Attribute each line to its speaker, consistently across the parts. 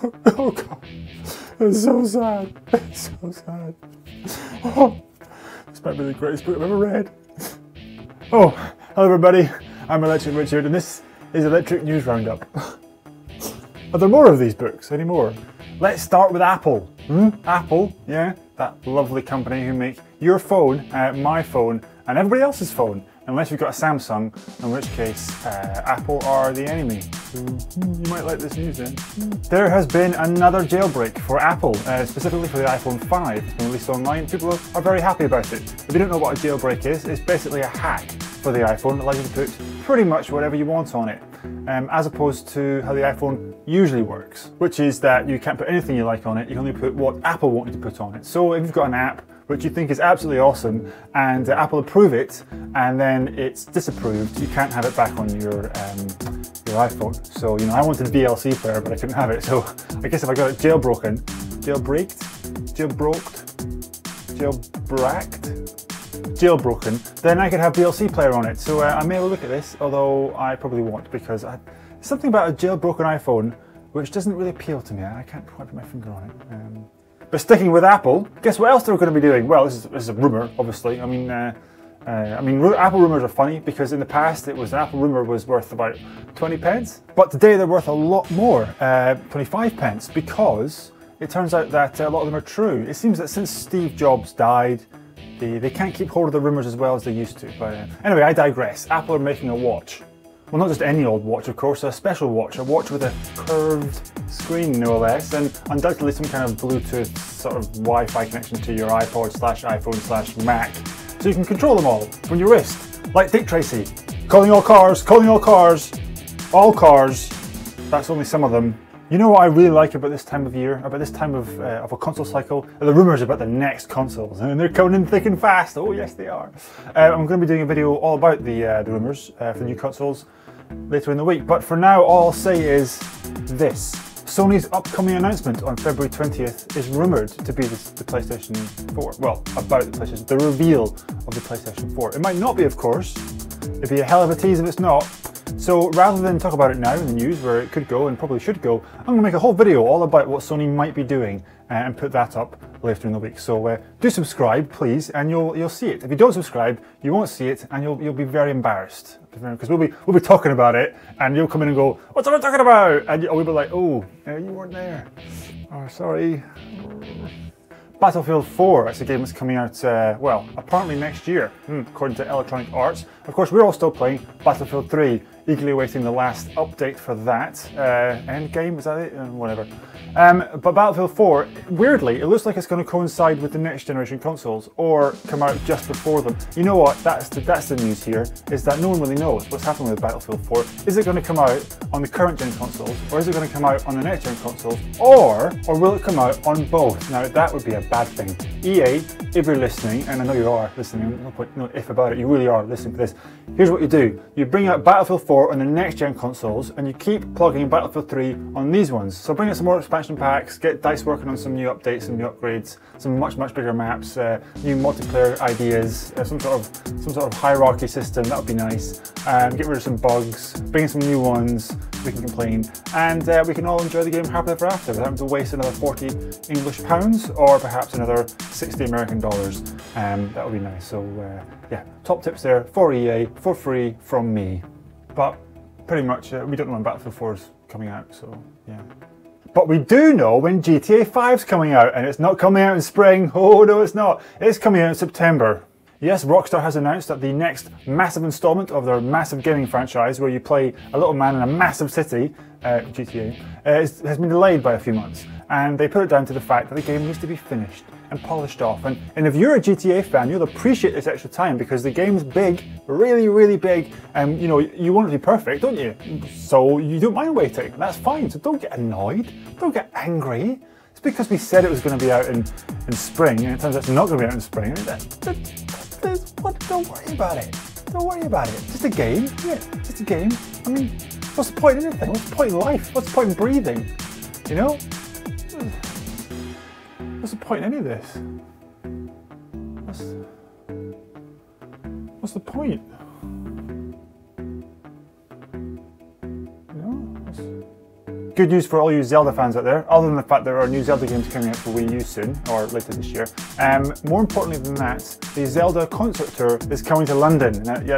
Speaker 1: Oh God, it's so sad. It's so sad. Oh, this might be the greatest book I've ever read. Oh, hello everybody. I'm Electric Richard, and this is Electric News Roundup. Are there more of these books anymore? Let's start with Apple. Apple, yeah, that lovely company who make your phone, my phone, and everybody else's phone. Unless you've got a Samsung, in which case Apple are the enemy. You might like this news then. There has been another jailbreak for Apple, specifically for the iPhone 5. It's been released online. People are very happy about it. If you don't know what a jailbreak is, it's basically a hack for the iPhone that allows you to put pretty much whatever you want on it. As opposed to how the iPhone usually works, which is that you can't put anything you like on it, you can only put what Apple want you to put on it. So if you've got an app which you think is absolutely awesome and Apple approve it and then it's disapproved, you can't have it back on your iPhone. So, you know, I wanted a VLC player but I couldn't have it, so I guess if I got it jailbroken, then I could have VLC player on it. So I may have a look at this, although I probably won't, because something about a jailbroken iPhone which doesn't really appeal to me. I can't quite put my finger on it. But sticking with Apple, guess what else they're going to be doing? Well, this is a rumour, obviously. I mean, Apple rumours are funny because in the past an Apple rumour was worth about 20 pence, but today they're worth a lot more, 25 pence, because it turns out that a lot of them are true. It seems that since Steve Jobs died, they can't keep hold of the rumours as well as they used to. But anyway, I digress. Apple are making a watch. Well, not just any old watch, of course, a special watch. A watch with a curved screen, no less, and undoubtedly some kind of Bluetooth sort of Wi-Fi connection to your iPod/iPhone/Mac. So you can control them all from your wrist, like Dick Tracy. Calling all cars, all cars. That's only some of them. You know what I really like about this time of year, about this time of a console cycle? The rumours about the next consoles, and they're coming in thick and fast. Oh yes, they are. I'm going to be doing a video all about the rumours for the new consoles later in the week. But for now, all I'll say is this. Sony's upcoming announcement on February 20th is rumoured to be the PlayStation 4. Well, about the PlayStation, the reveal of the PlayStation 4. It might not be, of course. It'd be a hell of a tease if it's not. So rather than talk about it now in the news where it could go and probably should go, I'm going to make a whole video all about what Sony might be doing and put that up later in the week. So do subscribe, please, and you'll see it. If you don't subscribe, you won't see it, and you'll be very embarrassed because we'll be talking about it, and you'll come in and go, "What's everyone talking about?" And we'll be like, "Oh, you weren't there. Oh, sorry." Battlefield 4, that's a game that's coming out, well, apparently next year, according to Electronic Arts. Of course, we're all still playing Battlefield 3, eagerly awaiting the last update for that. Endgame, is that it? Whatever. But Battlefield 4, weirdly, it looks like it's going to coincide with the next generation consoles, or come out just before them. You know what, that's the news here, is that no one really knows what's happening with Battlefield 4. Is it going to come out on the current gen consoles, or is it going to come out on the next gen consoles, or will it come out on both? Now, that would be a bad thing. EA, if you're listening, and I know you are listening, no if about it, you really are listening to this, here's what you do. You bring out Battlefield 4 on the next gen consoles, and you keep plugging Battlefield 3 on these ones. So bring out some more expansion packs, get DICE working on some new updates, some new upgrades, some much bigger maps, new multiplayer ideas, some sort of hierarchy system. That would be nice. Get rid of some bugs, bring in some new ones. We can complain, and we can all enjoy the game happily ever after without having to waste another 40 English pounds or perhaps another 60 American dollars. That would be nice. So yeah, top tips there for EA for free from me. But pretty much we don't know when Battlefield 4 is coming out, so yeah. But we do know when GTA 5's coming out, and it's not coming out in spring. Oh no, it's not. It's coming out in September. Yes, Rockstar has announced that the next massive installment of their massive gaming franchise, where you play a little man in a massive city, GTA, has been delayed by a few months. And they put it down to the fact that the game needs to be finished and polished off. And if you're a GTA fan, you'll appreciate this extra time because the game's big, really big, and you know, you want it to be perfect, don't you? So you don't mind waiting, that's fine. So don't get annoyed, don't get angry. It's because we said it was going to be out in spring, and it turns out it's not going to be out in spring. Don't worry about it. Don't worry about it. Just a game, isn't it? Just a game. I mean, what's the point in anything? What's the point in life? What's the point in breathing? You know? What's the point in any of this? What's the point? You know? good news for all you Zelda fans out there, other than the fact there are new Zelda games coming out for Wii U soon, or later this year. More importantly than that, the Zelda concert tour is coming to London. Now, yeah,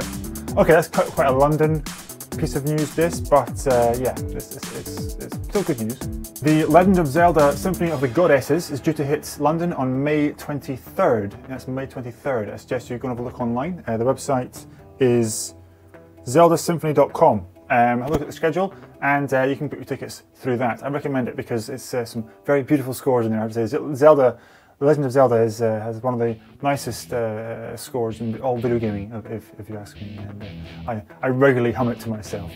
Speaker 1: okay, that's quite a London piece of news, this, but yeah, it's still good news. The Legend of Zelda Symphony of the Goddesses is due to hit London on May 23rd. That's May 23rd. I suggest you go and have a look online. The website is zeldasymphony.com. Have a look at the schedule, and you can book your tickets through that. I recommend it because it's some very beautiful scores in there. I would say Zelda, The Legend of Zelda has one of the nicest scores in all video gaming, if you ask me. And I regularly hum it to myself.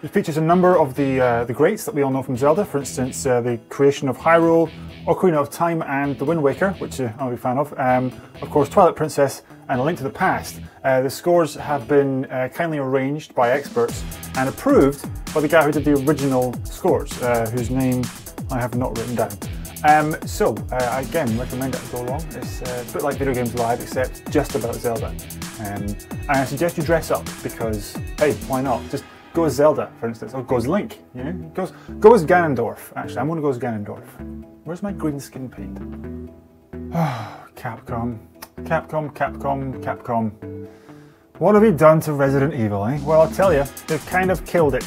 Speaker 1: It features a number of the greats that we all know from Zelda. For instance, the creation of Hyrule, Ocarina of Time, and The Wind Waker, which I'm a big fan of. Of course, Twilight Princess and A Link to the Past. The scores have been kindly arranged by experts and approved by the guy who did the original scores, whose name I have not written down. I again recommend it to go along. It's a bit like Video Games Live, except just about Zelda. And I suggest you dress up because, hey, why not? Just go as Zelda, for instance, or go as Link. You know, go as Ganondorf. Actually, I'm going to go as Ganondorf. Where's my green skin paint? Oh, Capcom. Capcom. What have you done to Resident Evil, eh? Well, I'll tell you, they've kind of killed it.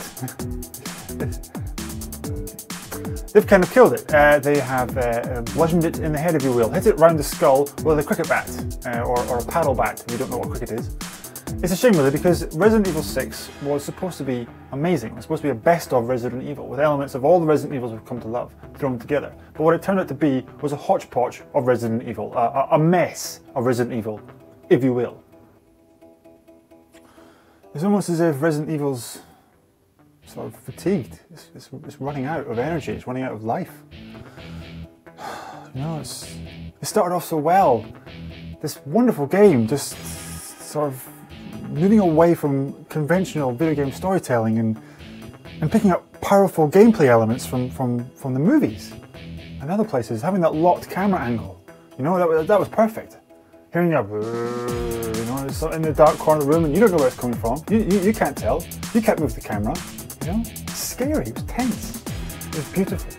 Speaker 1: They've kind of killed it. They have bludgeoned it in the head, if you will. Hit it round the skull with a cricket bat, or a paddle bat, if you don't know what cricket is. It's a shame really, because Resident Evil 6 was supposed to be amazing. It was supposed to be a best of Resident Evil, with elements of all the Resident Evils we've come to love thrown together. But what it turned out to be was a hodgepodge of Resident Evil, a mess of Resident Evil, if you will. It's almost as if Resident Evil's sort of fatigued. It's running out of energy. It's running out of life. You know, it started off so well. This wonderful game, just sort of moving away from conventional video game storytelling and picking up powerful gameplay elements from the movies and other places. Having that locked camera angle, you know, that was perfect. Hearing a, you know, in the dark corner of the room, and you don't know where it's coming from. You can't tell. You can't move the camera. You know, it's scary. It was tense. It was beautiful.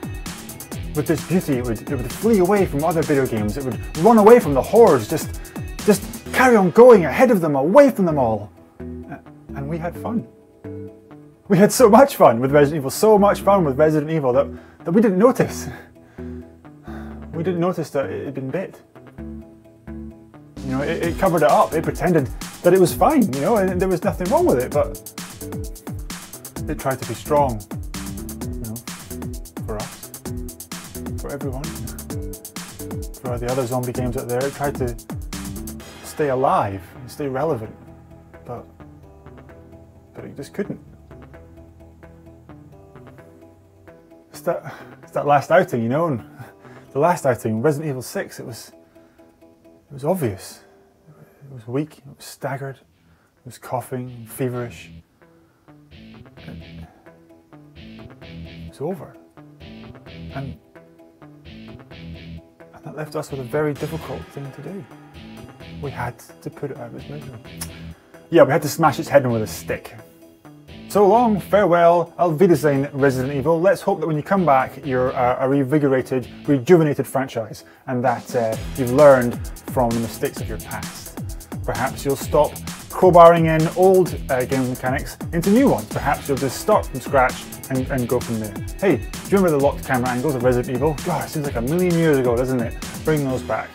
Speaker 1: With this beauty, it would flee away from other video games. It would run away from the hordes. Just carry on going ahead of them, away from them all. And we had fun. We had so much fun with Resident Evil. So much fun with Resident Evil that we didn't notice. We didn't notice that it had been bit. You know, it covered it up. It pretended that it was fine, you know, and there was nothing wrong with it, but it tried to be strong, you know, for us, for everyone, for the other zombie games out there. It tried to stay alive and stay relevant, but it just couldn't. It's that last outing, you know, and the last outing, Resident Evil 6, it was obvious. It was weak, it was staggered, it was coughing, feverish. It was over. And that left us with a very difficult thing to do. We had to put it out of its misery. Yeah, we had to smash its head in with a stick. So long, farewell, Auf Wiedersehen, Resident Evil. Let's hope that when you come back, you're a revigorated, rejuvenated franchise, and that you've learned from the mistakes of your past. Perhaps you'll stop crowbarring in old game mechanics into new ones. Perhaps you'll just start from scratch and go from there. Hey, do you remember the locked camera angles of Resident Evil? God, it seems like a million years ago, doesn't it? Bring those back.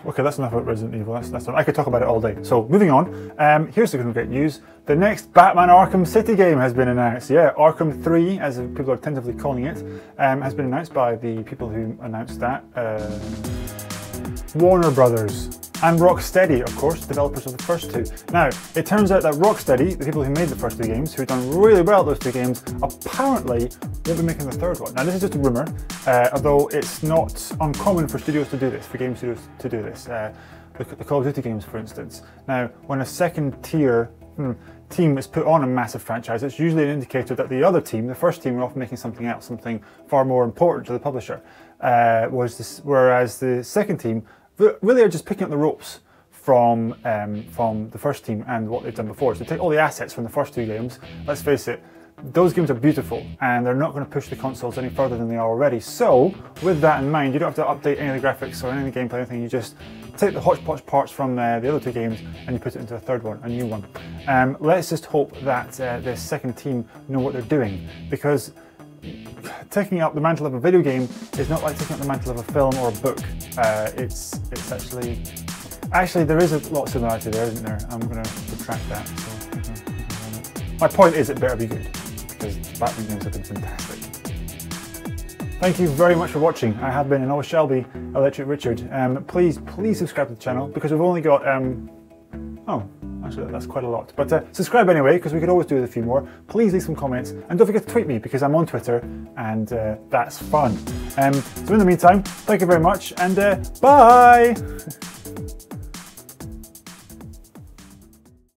Speaker 1: Okay, that's enough about Resident Evil. I could talk about it all day. So, moving on, here's some great news. The next Batman Arkham City game has been announced. Yeah, Arkham 3, as people are tentatively calling it, has been announced by the people who announced that. Warner Brothers. And Rocksteady, of course, developers of the first two. Now, it turns out that Rocksteady, the people who made the first two games, who've done really well at those two games, apparently won't be making the third one. Now, this is just a rumour, although it's not uncommon for studios to do this, for game studios to do this. The Call of Duty games, for instance. Now, when a second tier team is put on a massive franchise, it's usually an indicator that the other team, the first team, are off making something else, something far more important to the publisher. Whereas the second team really are just picking up the ropes from the first team and what they've done before. So take all the assets from the first two games. Let's face it, those games are beautiful and they're not going to push the consoles any further than they are already. So with that in mind, you don't have to update any of the graphics or any of the gameplay or anything. You just take the hodgepodge parts from the other two games and you put it into a third one, a new one. Let's just hope that the second team know what they're doing, because taking up the mantle of a video game is not like taking up the mantle of a film or a book. It's actually there is a lot of similarity there, isn't there? I'm going to retract that. So, my point is it better be good, because Batman games have been fantastic. Thank you very much for watching. I have been and always shall be Electric Richard. Please subscribe to the channel, because we've only got oh, actually that's quite a lot. But subscribe anyway, because we could always do with a few more. Please leave some comments and don't forget to tweet me, because I'm on Twitter and that's fun. So in the meantime, thank you very much and bye!